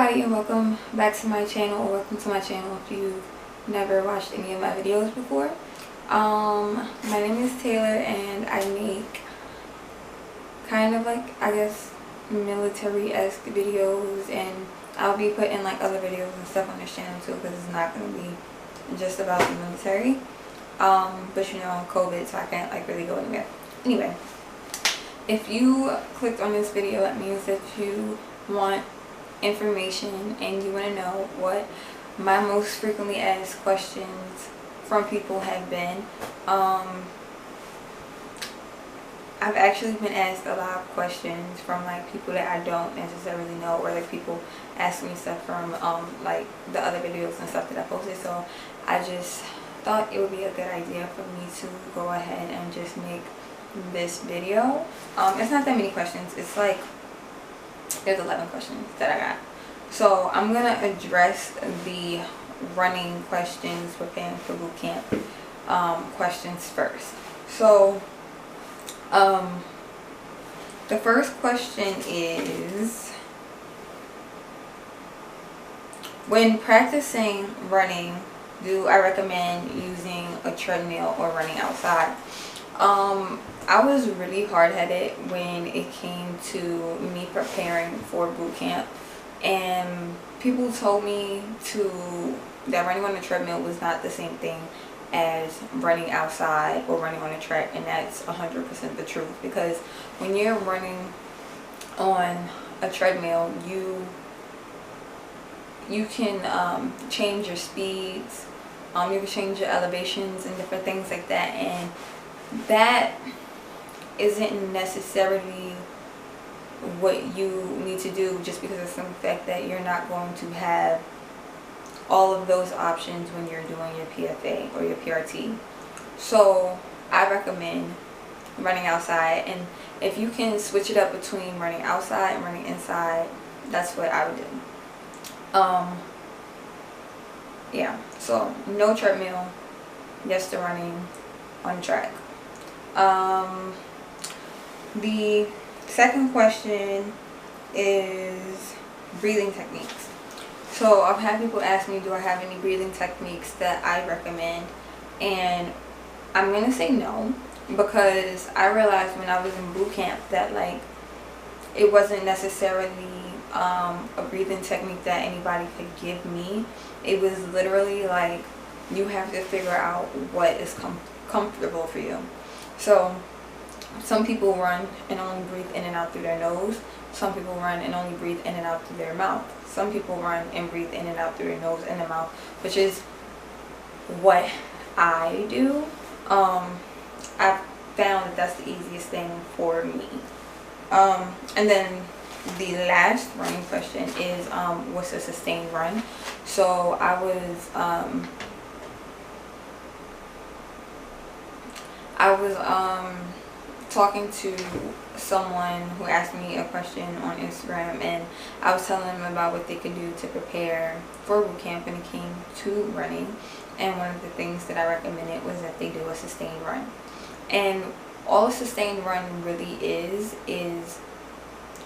everybody, and welcome back to my channel, or welcome to my channel if you've never watched any of my videos before. My name is Taylor, and I make kind of like, I guess, military-esque videos, and I'll be putting like other videos and stuff on this channel too, because it's not going to be just about the military. But you know, I'm COVID, so I can't like really go anywhere. Anyway, if you clicked on this video, that means that you want information and you want to know what my most frequently asked questions from people have been. I've actually been asked a lot of questions from like people that I don't necessarily know, or like people ask me stuff from like the other videos and stuff that I posted. So I just thought it would be a good idea for me to go ahead and just make this video. It's not that many questions. It's like there's 11 questions that I got. So I'm gonna address the running questions, preparing for boot camp questions first. So the first question is, when practicing running, do I recommend using a treadmill or running outside? I was really hard-headed when it came to me preparing for boot camp, and people told me that running on a treadmill was not the same thing as running outside or running on a track, and that's 100% the truth, because when you're running on a treadmill, you can change your speeds, you can change your elevations and different things like that, and that isn't necessarily what you need to do, just because of the fact that you're not going to have all of those options when you're doing your PFA or your PRT. So I recommend running outside, and if you can switch it up between running outside and running inside, that's what I would do. Yeah, so no treadmill, yes to running on track. The second question is breathing techniques. So I've had people ask me, do I have any breathing techniques that I recommend? And I'm gonna say no, because I realized when I was in boot camp that like it wasn't necessarily a breathing technique that anybody could give me. It was literally like you have to figure out what is comfortable for you. So some people run and only breathe in and out through their nose. Some people run and only breathe in and out through their mouth. Some people run and breathe in and out through their nose and their mouth, which is what I do. I've found that that's the easiest thing for me. And then the last running question is, what's a sustained run? So I was talking to someone who asked me a question on Instagram, and I was telling them about what they could do to prepare for boot camp when it came to running, and one of the things that I recommended was that they do a sustained run. And all a sustained run really is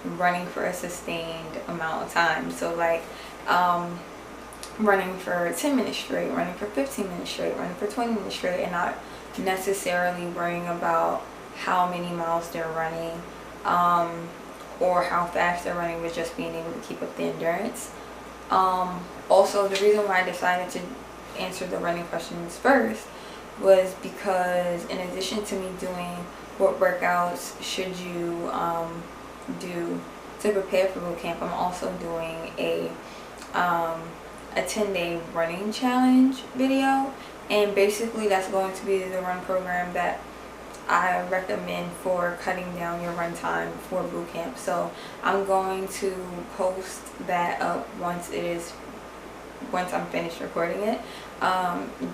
running for a sustained amount of time. So like running for 10 minutes straight, running for 15 minutes straight, running for 20 minutes straight, and not necessarily worrying about how many miles they're running or how fast they're running, but just being able to keep up the endurance. Also, the reason why I decided to answer the running questions first was because, in addition to me doing what workouts should you do to prepare for boot camp, I'm also doing a 10-day running challenge video, and basically that's going to be the run program that I recommend for cutting down your run time for boot camp. So I'm going to post that up once I'm finished recording it,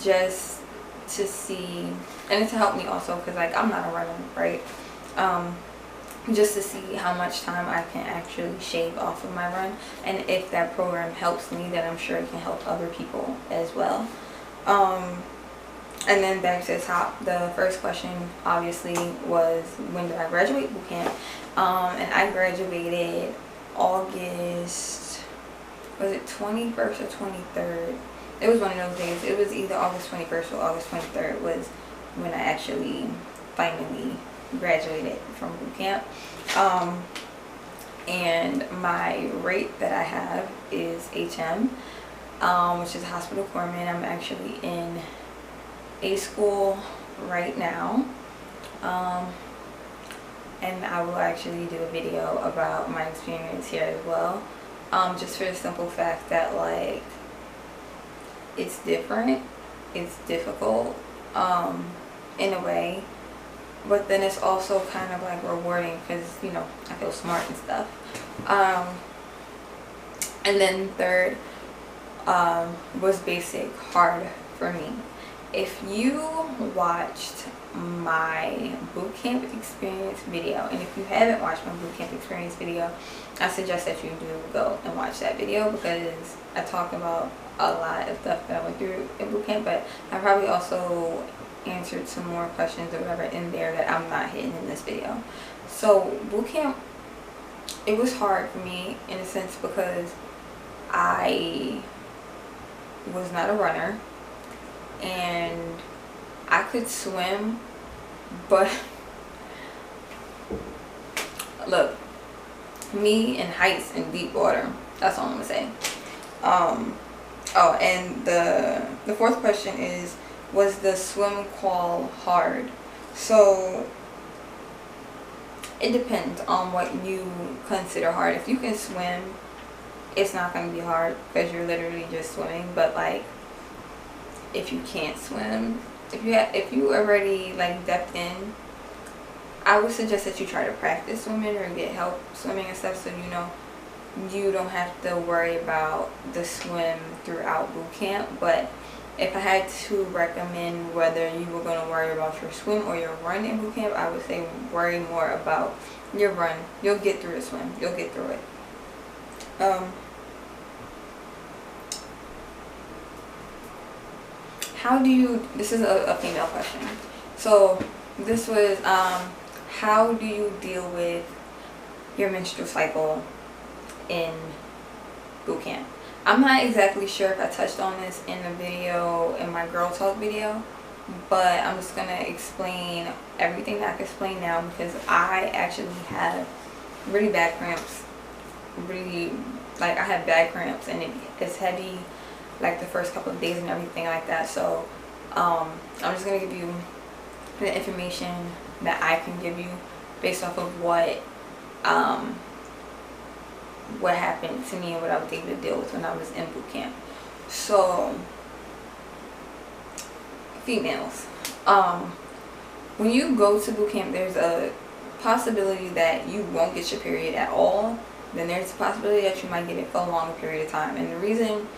just to see, and to help me also, because like I'm not a runner, right? Just to see how much time I can actually shave off of my run, and if that program helps me, then I'm sure it can help other people as well. And then back to the top, the first question obviously was, when did I graduate boot camp? And I graduated August was it 21st or 23rd? It was one of those days. It was either August 21st or August 23rd was when I actually finally graduated from boot camp. And my rate that I have is HM, which is hospital corpsman. I'm actually in A school right now. And I will actually do a video about my experience here as well. Just for the simple fact that, like, it's different, it's difficult, in a way, but then it's also kind of like rewarding because, you know, I feel smart and stuff. And then third, was basic hard for me. If you watched my bootcamp experience video, and if you haven't watched my bootcamp experience video, I suggest that you do go and watch that video, because I talk about a lot of stuff that I went through in bootcamp, but I probably also answered some more questions or whatever in there that I'm not hitting in this video. So bootcamp, it was hard for me in a sense because I was not a runner and I could swim, but look, me in heights and deep water, that's all I'm gonna say. Oh, and the fourth question is, was the swim qual hard? So it depends on what you consider hard. If you can swim, it's not going to be hard because you're literally just swimming. But like, if you can't swim, if you already like depth in, I would suggest that you try to practice swimming or get help swimming and stuff, so you know you don't have to worry about the swim throughout boot camp. But if I had to recommend whether you were going to worry about your swim or your run in boot camp, I would say worry more about your run. You'll get through the swim. You'll get through it. How do you, this is a female question. So this was, how do you deal with your menstrual cycle in boot camp? I'm not exactly sure if I touched on this in the video, in my girl talk video, but I'm just going to explain everything that I can explain now, because I actually have really bad cramps. Really, like, I have bad cramps and it's heavy like the first couple of days and everything like that. So I'm just going to give you the information that I can give you based off of what happened to me and what I was able to deal with when I was in boot camp. So females, when you go to boot camp, there's a possibility that you won't get your period at all. Then there's a possibility that you might get it for a longer period of time, and the reason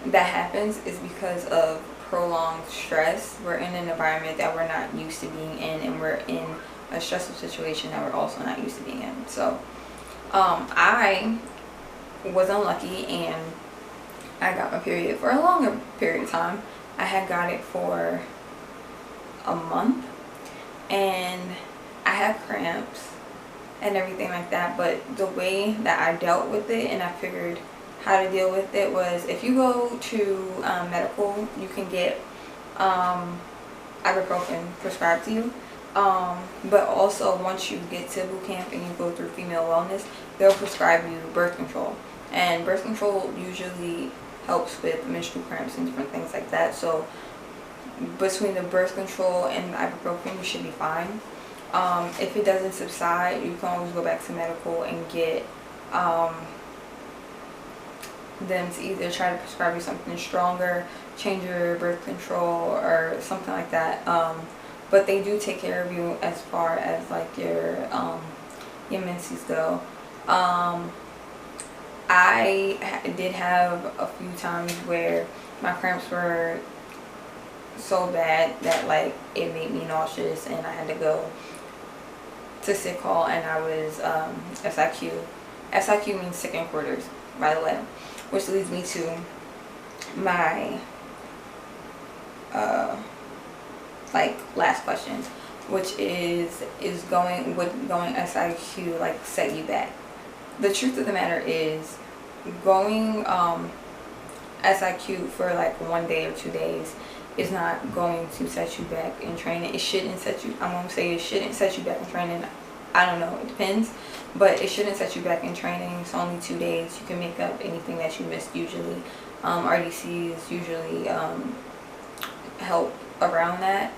that happens is because of prolonged stress. We're in an environment that we're not used to being in, and we're in a stressful situation that we're also not used to being in. So I was unlucky and I got my period for a longer period of time. I had got it for a month and I had cramps and everything like that, but the way that I dealt with it and I figured how to deal with it was, if you go to medical, you can get ibuprofen prescribed to you. But also once you get to boot camp and you go through female wellness, they'll prescribe you birth control, and birth control usually helps with menstrual cramps and different things like that. So between the birth control and the ibuprofen, you should be fine. If it doesn't subside, you can always go back to medical and get them to either try to prescribe you something stronger, change your birth control or something like that. But they do take care of you as far as like your menses go. I did have a few times where my cramps were so bad that like it made me nauseous and I had to go to sick hall, and I was SIQ. SIQ means sick in quarters, by the way, which leads me to my like last question, which is going SIQ like set you back? The truth of the matter is, going SIQ for like 1 day or 2 days is not going to set you back in training. It shouldn't set you, I'm going to say it shouldn't set you back in training. I don't know, it depends, but it shouldn't set you back in training. It's only 2 days. You can make up anything that you missed usually. RDCs usually help around that.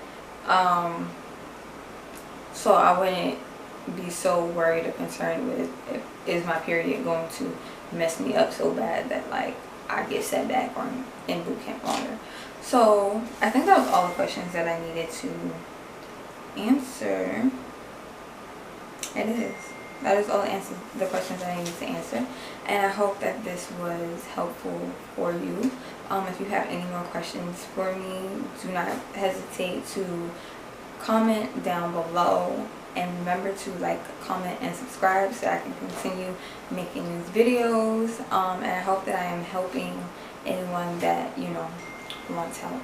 So I wouldn't be so worried or concerned with is my period going to mess me up so bad that like I get set back or in boot camp longer. So I think that was all the questions that I needed to answer. It is. That is all the questions that I needed to answer. And I hope that this was helpful for you. If you have any more questions for me, do not hesitate to comment down below. And remember to like, comment, and subscribe so I can continue making these videos. And I hope that I am helping anyone that, you know, wants help.